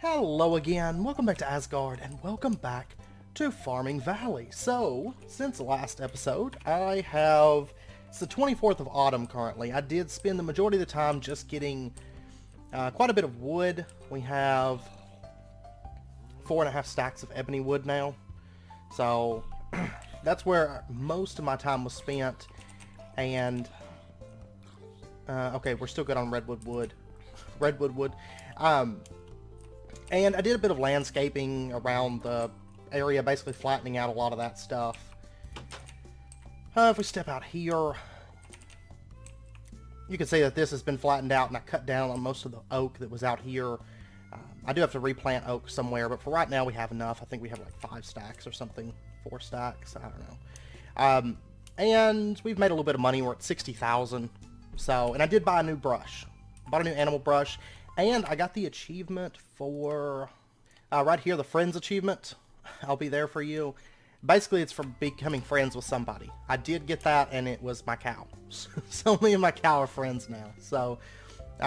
Hello again, welcome back to Asgard, and welcome back to Farming Valley. So, since the last episode, it's the 24th of autumn currently. I did spend the majority of the time just getting quite a bit of wood. We have 4.5 stacks of ebony wood now. So, that's where most of my time was spent. And, okay, we're still good on redwood wood. And I did a bit of landscaping around the area, basically flattening out a lot of that stuff. If we step out here, you can see that this has been flattened out, and I cut down on most of the oak that was out here. I do have to replant oak somewhere, but for right now we have enough. I think we have like 5 stacks or something, 4 stacks, I don't know. And we've made a little bit of money. We're at 60,000. So, and I did buy a new brush. Bought a new animal brush. And I got the achievement for, right here, the Friends achievement. I'll be there for you. Basically, it's for becoming friends with somebody. I did get that, and it was my cow. So me and my cow are friends now. So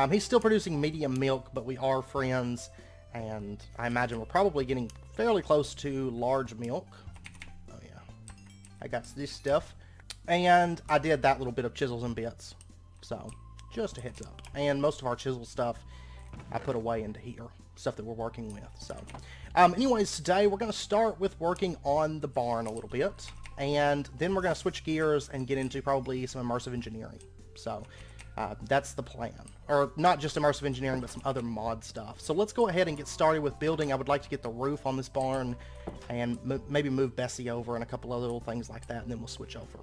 he's still producing medium milk, but we are friends. And I imagine we're probably getting fairly close to large milk. Oh, yeah. I got this stuff. And I did that little bit of chisels and bits. So, just a heads up. And most of our chisel stuff I put away into here, stuff that we're working with. So, anyways, today we're going to start with working on the barn a little bit, and then we're going to switch gears and get into probably some immersive engineering. So, that's the plan. Or not just immersive engineering, but some other mod stuff. So let's go ahead and get started with building. I would like to get the roof on this barn, and maybe move Bessie over and a couple of little things like that, and then we'll switch over.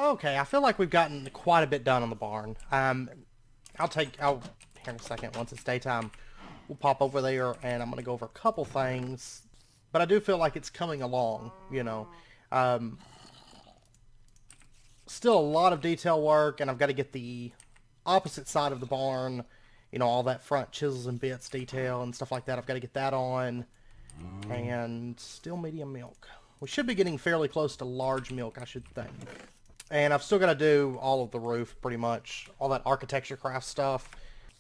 Okay, I feel like we've gotten quite a bit done on the barn. Here in a second, once it's daytime, we'll pop over there and I'm going to go over a couple things. But I do feel like it's coming along, you know. Still a lot of detail work, and I've got to get the opposite side of the barn, you know, all that front chisels and bits detail and stuff like that. I've got to get that on. And still medium milk. We should be getting fairly close to large milk, I should think. And I've still got to do all of the roof, pretty much. All that architecture craft stuff.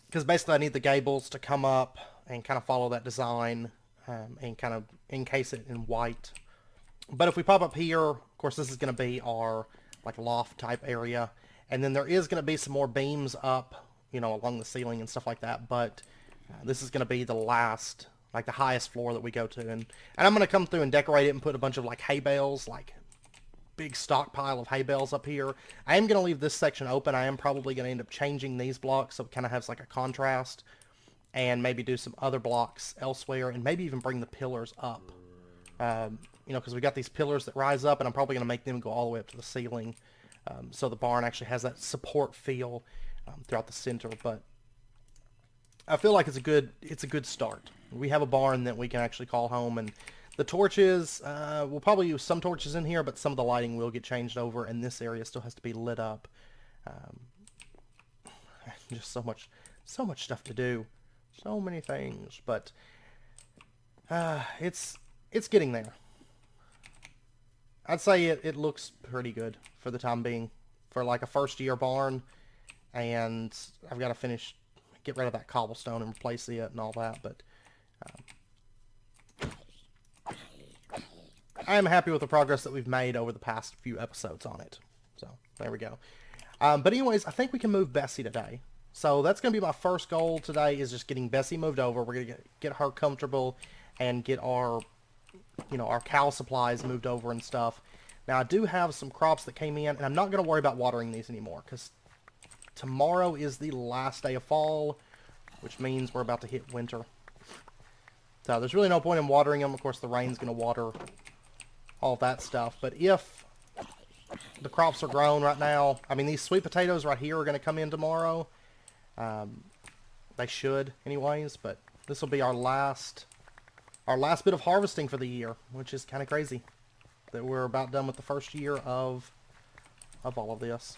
Because basically I need the gables to come up and kind of follow that design. And kind of encase it in white. But if we pop up here, of course this is going to be our like loft type area. And then there is going to be some more beams up, you know, along the ceiling and stuff like that. But this is going to be the last, like the highest floor that we go to. And I'm going to come through and decorate it and put a bunch of like hay bales, like big stockpile of hay bales up here. I am going to leave this section open. I am probably going to end up changing these blocks so it kind of has like a contrast. And maybe do some other blocks elsewhere. And maybe even bring the pillars up. You know, because we got these pillars that rise up, and I'm probably going to make them go all the way up to the ceiling, so the barn actually has that support feel throughout the center. But I feel like it's a good start. We have a barn that we can actually call home, and the torches, we'll probably use some torches in here, but some of the lighting will get changed over, and this area still has to be lit up. Just so much stuff to do, so many things, but it's getting there. I'd say it looks pretty good for the time being, for like a first year barn, and I've got to get rid of that cobblestone and replace it and all that, but I am happy with the progress that we've made over the past few episodes on it. So, there we go. But anyways, I think we can move Bessie today. So that's going to be my first goal today, is just getting Bessie moved over. We're going to get her comfortable and get our cow supplies moved over and stuff. Now, I do have some crops that came in, and I'm not going to worry about watering these anymore, because tomorrow is the last day of fall, which means we're about to hit winter. So there's really no point in watering them. Of course, the rain's going to water all that stuff. But if the crops are grown right now, I mean, these sweet potatoes right here are going to come in tomorrow. They should, anyways, but this will be our last bit of harvesting for the year, which is kind of crazy that we're about done with the first year of all of this.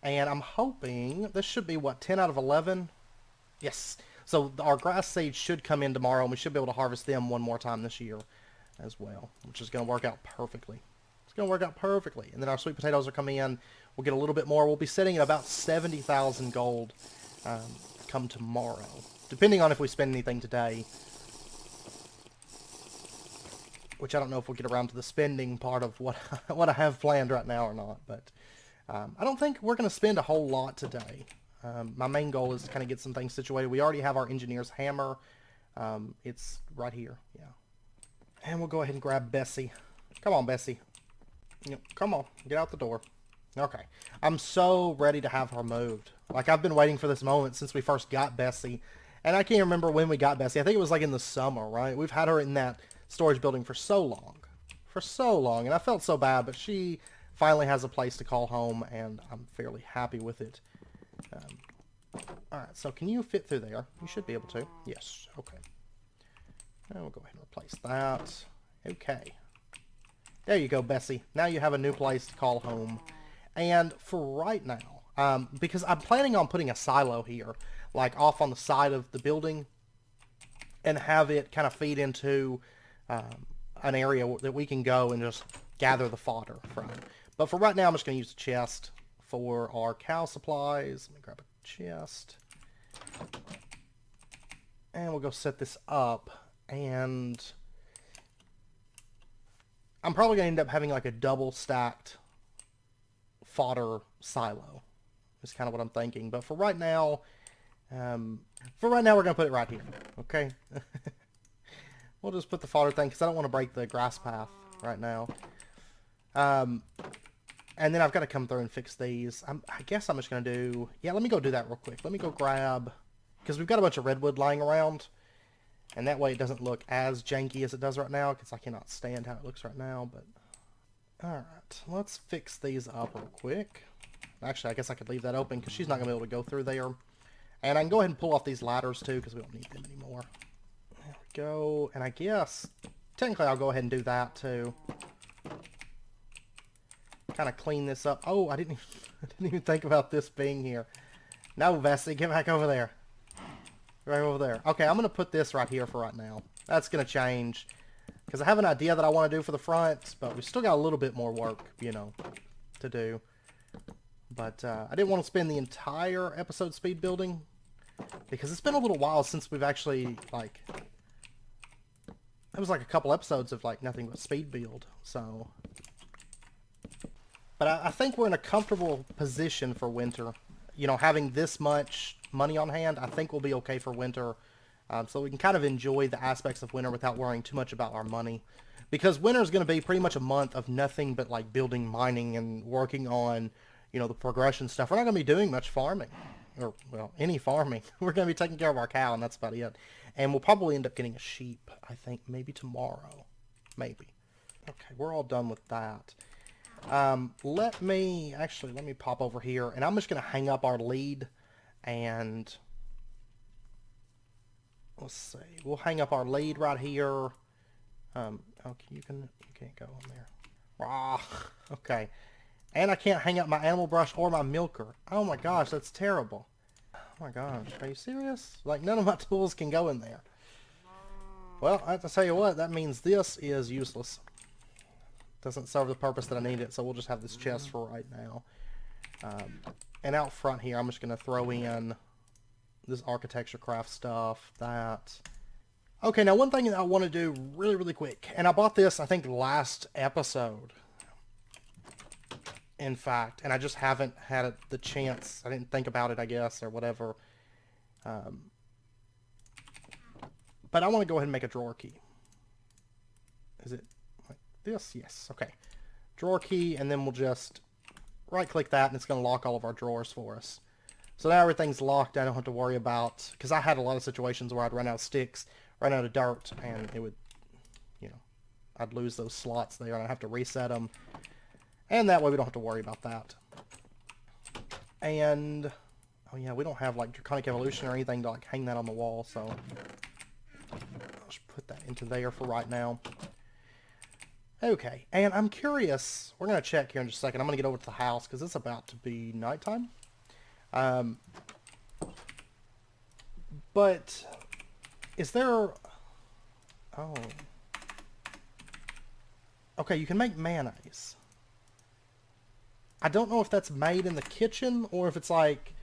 And I'm hoping this should be, what, 10 out of 11? Yes. So our grass seeds should come in tomorrow, and we should be able to harvest them one more time this year as well, which is going to work out perfectly. It's going to work out perfectly. And then our sweet potatoes are coming in. We'll get a little bit more. We'll be sitting at about 70,000 gold come tomorrow, depending on if we spend anything today. Which I don't know if we'll get around to the spending part of what I have planned right now or not. But I don't think we're going to spend a whole lot today. My main goal is to kind of get some things situated. We already have our engineer's hammer. It's right here. Yeah. And we'll go ahead and grab Bessie. Come on, Bessie. Come on. Get out the door. Okay. I'm so ready to have her moved. Like, I've been waiting for this moment since we first got Bessie. And I can't remember when we got Bessie. I think it was like in the summer, right? We've had her in that storage building for so long. And I felt so bad, but she finally has a place to call home, and I'm fairly happy with it. Alright, so can you fit through there? You should be able to. Yes, okay. And we'll go ahead and replace that. Okay. There you go, Bessie. Now you have a new place to call home. And for right now, because I'm planning on putting a silo here, like off on the side of the building, and have it kind of feed into an area that we can go and just gather the fodder from. But for right now, I'm just going to use the chest for our cow supplies. Let me grab a chest. And we'll go set this up. And I'm probably going to end up having like a double stacked fodder silo. Is kind of what I'm thinking. But for right now, we're going to put it right here. Okay? We'll just put the fodder thing, because I don't want to break the grass path right now. And then I've got to come through and fix these. I guess I'm just going to do... Yeah, let me go do that real quick. Let me go grab... Because we've got a bunch of redwood lying around. And that way it doesn't look as janky as it does right now, because I cannot stand how it looks right now. But Alright, let's fix these up real quick. Actually, I guess I could leave that open because she's not going to be able to go through there. And I can go ahead and pull off these ladders too because we don't need them anymore. There we go. And I guess, technically I'll go ahead and do that too. Kind of clean this up. Oh, I didn't even think about this being here. No, Bessie, get back over there. Right over there. Okay, I'm going to put this right here for right now. That's going to change. Because I have an idea that I want to do for the front, but we still got a little bit more work, you know, to do. But I didn't want to spend the entire episode speed building. Because it's been a little while since we've actually, like... It was like a couple episodes of, like, nothing but speed build, so... But I think we're in a comfortable position for winter. You know, having this much money on hand, I think we'll be okay for winter. So we can kind of enjoy the aspects of winter without worrying too much about our money. Because winter is going to be pretty much a month of nothing but, like, building, mining, and working on, you know, the progression stuff. We're not going to be doing much farming. Or, well, any farming. We're going to be taking care of our cow, and that's about it. And we'll probably end up getting a sheep, I think, maybe tomorrow. Maybe. Okay, we're all done with that. Let me pop over here, and I'm just going to hang up our lead, and let's see, we'll hang up our lead right here. Okay, you can't go on there. Ah, okay. And I can't hang up my animal brush or my milker. Oh my gosh, that's terrible. Oh my gosh, are you serious? Like, none of my tools can go in there. Well, I have to tell you what, that means this is useless. Doesn't serve the purpose that I need it, so we'll just have this chest for right now. And out front here, I'm just going to throw in this architecture craft stuff, that. Okay, now one thing that I want to do really, really quick, and I bought this, I think, last episode, in fact, and I just haven't had the chance. I didn't think about it, I guess, or whatever. But I want to go ahead and make a drawer key. Is it like this? Yes. Okay. Drawer key, and then we'll just right-click that, and it's going to lock all of our drawers for us. So now everything's locked. I don't have to worry about... Because I had a lot of situations where I'd run out of sticks, run out of dirt, and it would, you know, I'd lose those slots there, and I'd have to reset them. And that way we don't have to worry about that. And... Oh yeah, we don't have, like, Draconic Evolution or anything to, like, hang that on the wall, so... I'll just put that into there for right now. Okay, and I'm curious... We're going to check here in just a second. I'm going to get over to the house, because it's about to be nighttime. But... Is there... Oh... Okay, you can make mayonnaise. I don't know if that's made in the kitchen, or if it's like...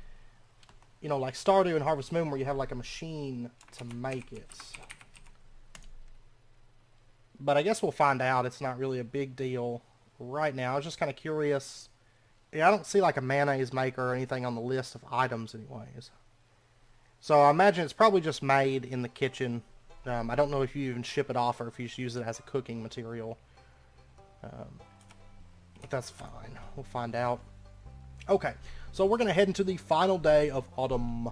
You know, like Stardew and Harvest Moon, where you have like a machine to make it. But I guess we'll find out. It's not really a big deal right now. I was just kind of curious. Yeah, I don't see like a mayonnaise maker or anything on the list of items anyways. So I imagine it's probably just made in the kitchen. I don't know if you even ship it off or if you just use it as a cooking material. But that's fine. We'll find out. Okay, so we're going to head into the final day of autumn.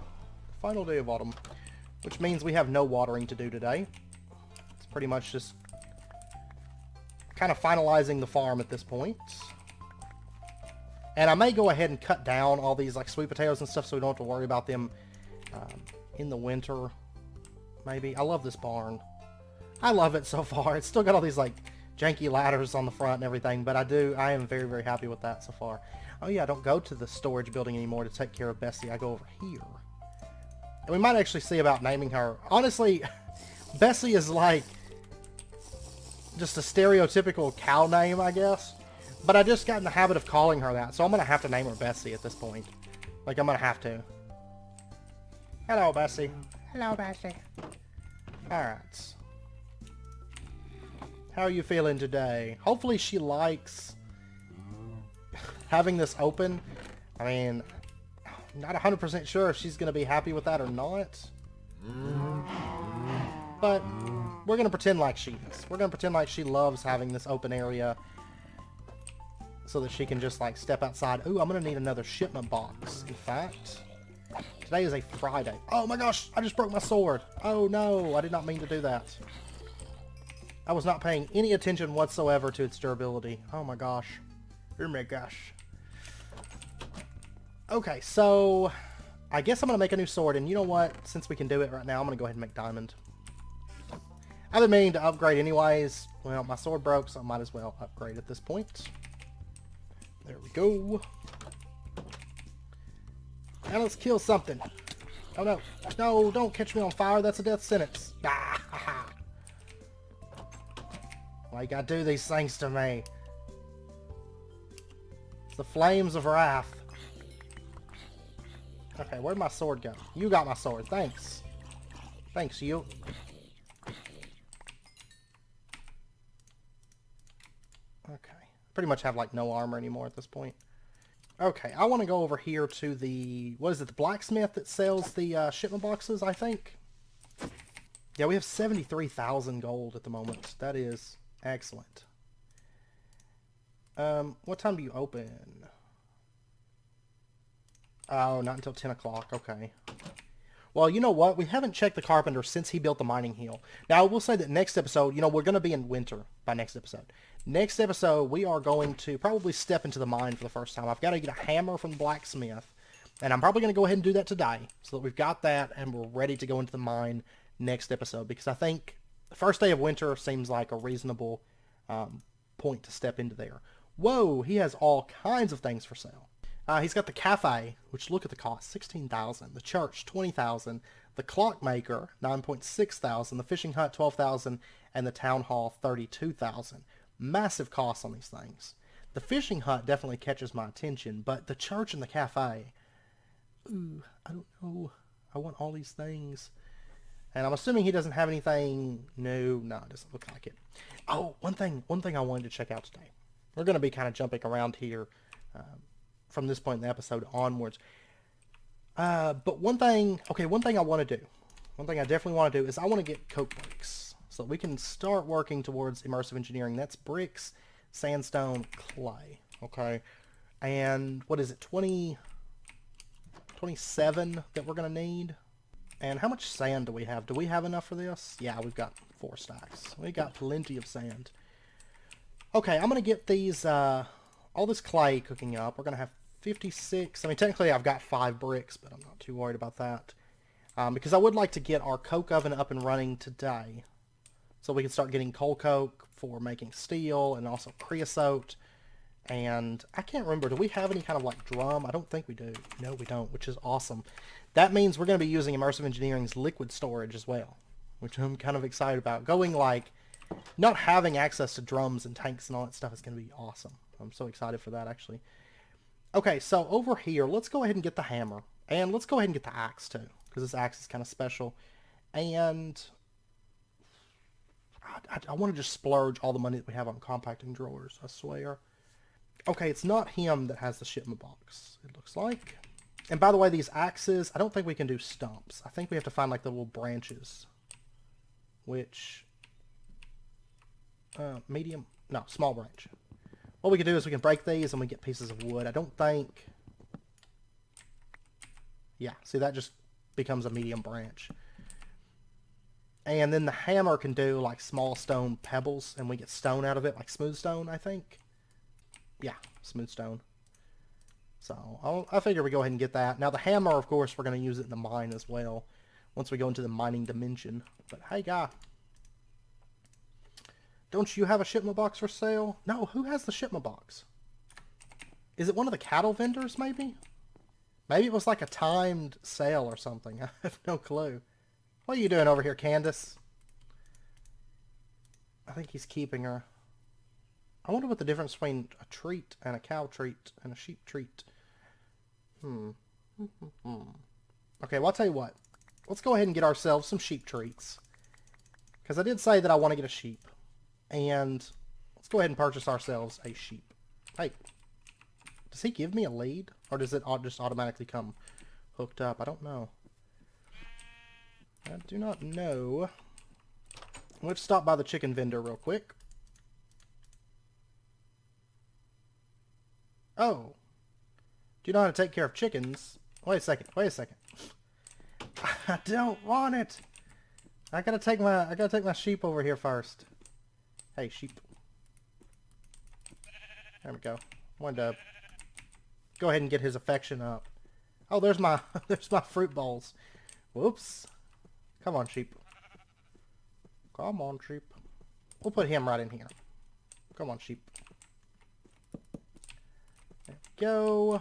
Final day of autumn. Which means we have no watering to do today. It's pretty much just kind of finalizing the farm at this point. And I may go ahead and cut down all these like sweet potatoes and stuff so we don't have to worry about them in the winter. Maybe. I love this barn. I love it so far. It's still got all these like janky ladders on the front and everything, but I am very, very happy with that so far. Oh yeah, I don't go to the storage building anymore to take care of Bessie. I go over here. And we might actually see about naming her. Honestly, Bessie is like just a stereotypical cow name, I guess. But I just got in the habit of calling her that, so I'm going to have to name her Bessie at this point. Like, I'm going to have to. Hello, Bessie. Hello, Bessie. Alright. How are you feeling today? Hopefully she likes having this open. I mean, not 100% sure if she's going to be happy with that or not. But we're going to pretend like she is. We're going to pretend like she loves having this open area so that she can just like step outside. Ooh, I'm going to need another shipment box, in fact. Today is a Friday. Oh my gosh, I just broke my sword. Oh no, I did not mean to do that. I was not paying any attention whatsoever to its durability. Oh my gosh. Oh my gosh. Okay, so I guess I'm going to make a new sword, and you know what? Since we can do it right now, I'm going to go ahead and make diamond. I've been meaning to upgrade anyways. Well, my sword broke, so I might as well upgrade at this point. There we go. Now let's kill something. Oh no. No, don't catch me on fire. That's a death sentence. Ah, ha, ha. Why you gotta do these things to me? It's the flames of wrath. Okay, where'd my sword go? You got my sword. Thanks. Thanks, you. Okay. Pretty much have, like, no armor anymore at this point. Okay, I want to go over here to the... What is it? The blacksmith that sells the shipment boxes, I think? Yeah, we have 73,000 gold at the moment. That is excellent. What time do you open? Oh, not until 10 o'clock. Okay. Well, you know what? We haven't checked the carpenter since he built the mining hill. Now, I will say that next episode, you know, we're going to be in winter by next episode. Next episode, we are going to probably step into the mine for the first time. I've got to get a hammer from the blacksmith, and I'm probably going to go ahead and do that today, so that we've got that, and we're ready to go into the mine next episode, because I think the first day of winter seems like a reasonable point to step into there. Whoa, he has all kinds of things for sale. He's got the cafe, which look at the cost, 16,000. The church, 20,000. The clockmaker, 9,600. The fishing hut, 12,000. And the town hall, 32,000. Massive costs on these things. The fishing hut definitely catches my attention, but the church and the cafe, ooh, I don't know. I want all these things. And I'm assuming he doesn't have anything new. No, it doesn't look like it. Oh, one thing I wanted to check out today. We're going to be kind of jumping around here from this point in the episode onwards. But one thing I want to do, one thing I definitely want to do is I want to get coke bricks. So we can start working towards immersive engineering. That's bricks, sandstone, clay. Okay. And what is it? 27 that we're going to need. And how much sand do we have? Do we have enough for this? Yeah, we've got 4 stacks. We got plenty of sand. Okay, I'm going to get these, all this clay cooking up. We're going to have 56. I mean, technically I've got 5 bricks, but I'm not too worried about that. Because I would like to get our coke oven up and running today. So we can start getting coal coke for making steel and also creosote. And I can't remember, do we have any kind of like drum? I don't think we do. No, we don't, which is awesome. That means we're going to be using Immersive Engineering's liquid storage as well, which I'm kind of excited about. Going like, not having access to drums and tanks and all that stuff is going to be awesome. I'm so excited for that, actually. Okay, so over here, let's go ahead and get the hammer. And let's go ahead and get the axe, too, because this axe is kind of special. And I want to just splurge all the money that we have on compacting drawers, I swear. Okay, it's not him that has the shipment box, it looks like. And by the way, these axes, I don't think we can do stumps. I think we have to find like the little branches. Which, medium, no, small branch. What we can do is we can break these and we get pieces of wood. I don't think, yeah, see that just becomes a medium branch. And then the hammer can do like small stone pebbles and we get stone out of it, like smooth stone, I think. Yeah, smooth stone. So I figure we go ahead and get that. Now the hammer, of course, we're going to use it in the mine as well once we go into the mining dimension. But hey, guy, don't you have a shipment box for sale? No, who has the shipment box? Is it one of the cattle vendors, maybe? Maybe it was like a timed sale or something. I have no clue. What are you doing over here, Candace? I think he's keeping her. I wonder what the difference between a treat and a cow treat and a sheep treat. Okay, well, I'll tell you what. Let's go ahead and get ourselves some sheep treats. Because I did say that I want to get a sheep. And let's go ahead and purchase ourselves a sheep. Hey, does he give me a lead? Or does it just automatically come hooked up? I don't know. I do not know. Let's stop by the chicken vendor real quick. Oh. Do you know how to take care of chickens? Wait a second. Wait a second. I don't want it. I gotta take my sheep over here first. Hey, sheep. There we go. Wanted to go ahead and get his affection up. Oh, there's my there's my fruit bowls. Whoops. Come on, sheep. Come on, sheep. We'll put him right in here. Come on, sheep. There we go.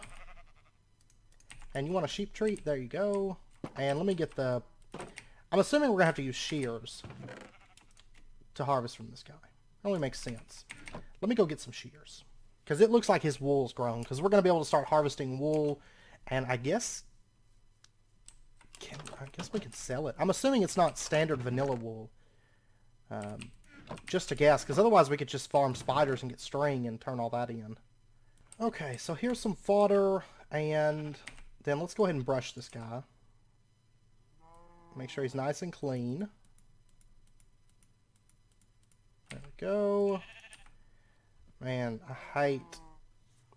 And you want a sheep treat? There you go. And let me get the... I'm assuming we're going to have to use shears to harvest from this guy. It only makes sense. Let me go get some shears. Because it looks like his wool's grown. Because we're going to be able to start harvesting wool. And I guess... I guess we can sell it. I'm assuming it's not standard vanilla wool. Just to guess. Because otherwise we could just farm spiders and get string and turn all that in. Okay, so here's some fodder. And then let's go ahead and brush this guy. Make sure he's nice and clean. There we go. Man, I hate...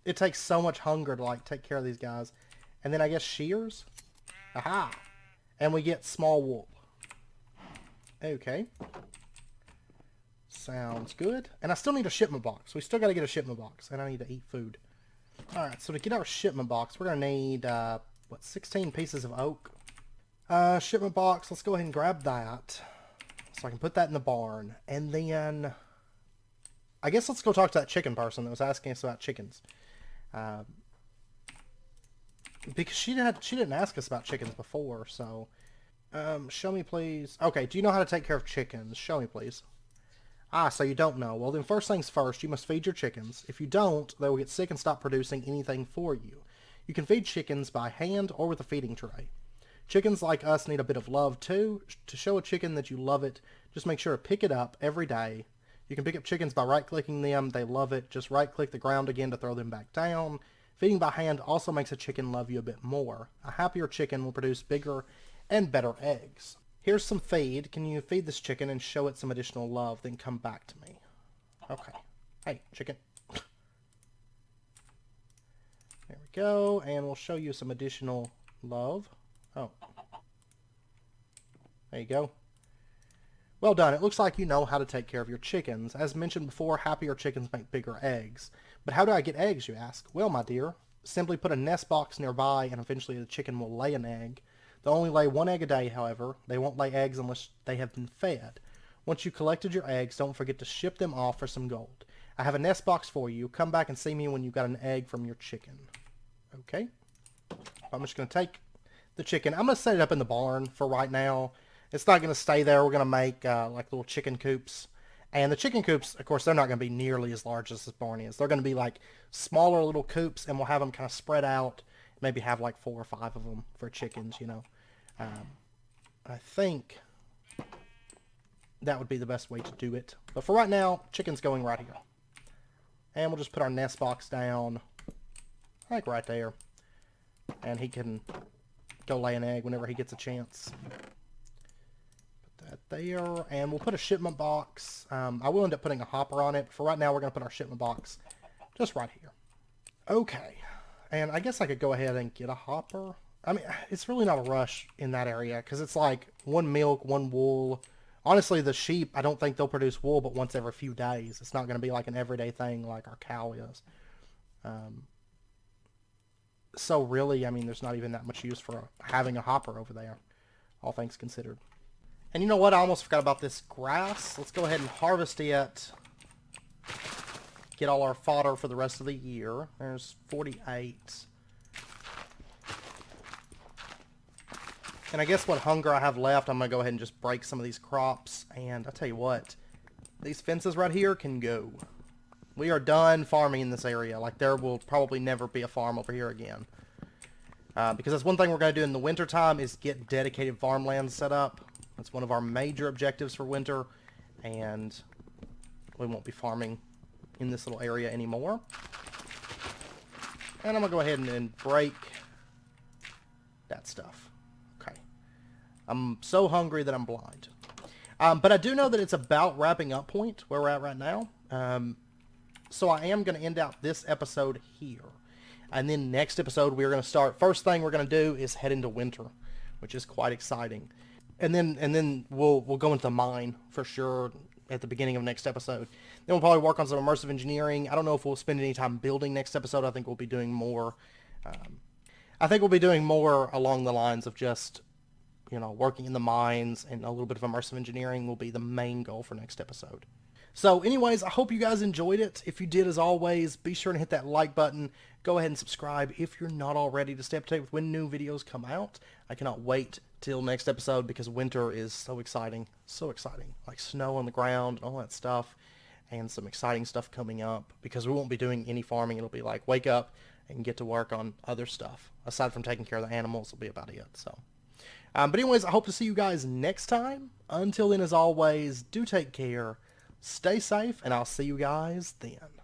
It takes so much hunger to, like, take care of these guys. And then I guess shears? Aha! And we get small wool. Okay. Sounds good. And I still need a shipment box. We still got to get a shipment box. And I need to eat food. Alright, so to get our shipment box, we're going to need, 16 pieces of oak. Shipment box, let's go ahead and grab that. So I can put that in the barn. And then... I guess let's go talk to that chicken person that was asking us about chickens. Because she didn't ask us about chickens before, so... show me, please. Okay, do you know how to take care of chickens? Show me, please. Ah, so you don't know. Well, then first things first, you must feed your chickens. If you don't, they will get sick and stop producing anything for you. You can feed chickens by hand or with a feeding tray. Chickens like us need a bit of love, too. To show a chicken that you love it, just make sure to pick it up every day. You can pick up chickens by right-clicking them. They love it. Just right-click the ground again to throw them back down. Feeding by hand also makes a chicken love you a bit more. A happier chicken will produce bigger and better eggs. Here's some feed. Can you feed this chicken and show it some additional love, then come back to me? Okay. Hey, chicken. There we go. And we'll show you some additional love. Oh. There you go. Well done. It looks like you know how to take care of your chickens. As mentioned before, happier chickens make bigger eggs. But how do I get eggs, you ask? Well, my dear, simply put a nest box nearby and eventually the chicken will lay an egg. They'll only lay one egg a day, however. They won't lay eggs unless they have been fed. Once you've collected your eggs, don't forget to ship them off for some gold. I have a nest box for you. Come back and see me when you've got an egg from your chicken. Okay. I'm just going to take the chicken. I'm going to set it up in the barn for right now. It's not going to stay there. We're going to make like little chicken coops. And the chicken coops, of course, they're not going to be nearly as large as this barn is. They're going to be like smaller little coops, and we'll have them kind of spread out. Maybe have like 4 or 5 of them for chickens, you know. I think that would be the best way to do it. But for right now, chicken's going right here. And we'll just put our nest box down, like right there. And he can go lay an egg whenever he gets a chance. Put that there. And we'll put a shipment box. I will end up putting a hopper on it. For right now, we're going to put our shipment box just right here. Okay. And I guess I could go ahead and get a hopper. I mean, it's really not a rush in that area because it's like 1 milk, 1 wool. Honestly, the sheep, I don't think they'll produce wool but once every few days. It's not going to be like an everyday thing like our cow is. So really, I mean, there's not even that much use for having a hopper over there, all things considered. And you know what? I almost forgot about this grass. Let's go ahead and harvest it. Get all our fodder for the rest of the year. There's 48. And I guess what hunger I have left, I'm going to go ahead and just break some of these crops. And I'll tell you what, these fences right here can go. We are done farming in this area. Like, there will probably never be a farm over here again. Because that's one thing we're going to do in the winter time is get dedicated farmland set up. That's one of our major objectives for winter. And we won't be farming in this little area anymore. And I'm going to go ahead and break that stuff. Okay. I'm so hungry that I'm blind. But I do know that it's about wrapping up point where we're at right now. So I am going to end out this episode here. And then next episode we're going to start. First thing we're going to do is head into winter, which is quite exciting. And then we'll go into the mine for sure. at the beginning of next episode. Then we'll probably work on some immersive engineering. I don't know if we'll spend any time building next episode. I think we'll be doing more. Along the lines of just, working in the mines, and a little bit of immersive engineering will be the main goal for next episode. So anyways, I hope you guys enjoyed it. If you did, as always, be sure to hit that like button. Go ahead and subscribe if you're not already to stay up to date with when new videos come out. I cannot wait till next episode because winter is so exciting. So exciting. Like snow on the ground and all that stuff. And some exciting stuff coming up because we won't be doing any farming. It'll be like wake up and get to work on other stuff. Aside from taking care of the animals, will be about it. So, but anyways, I hope to see you guys next time. Until then, as always, do take care. Stay safe, and I'll see you guys then.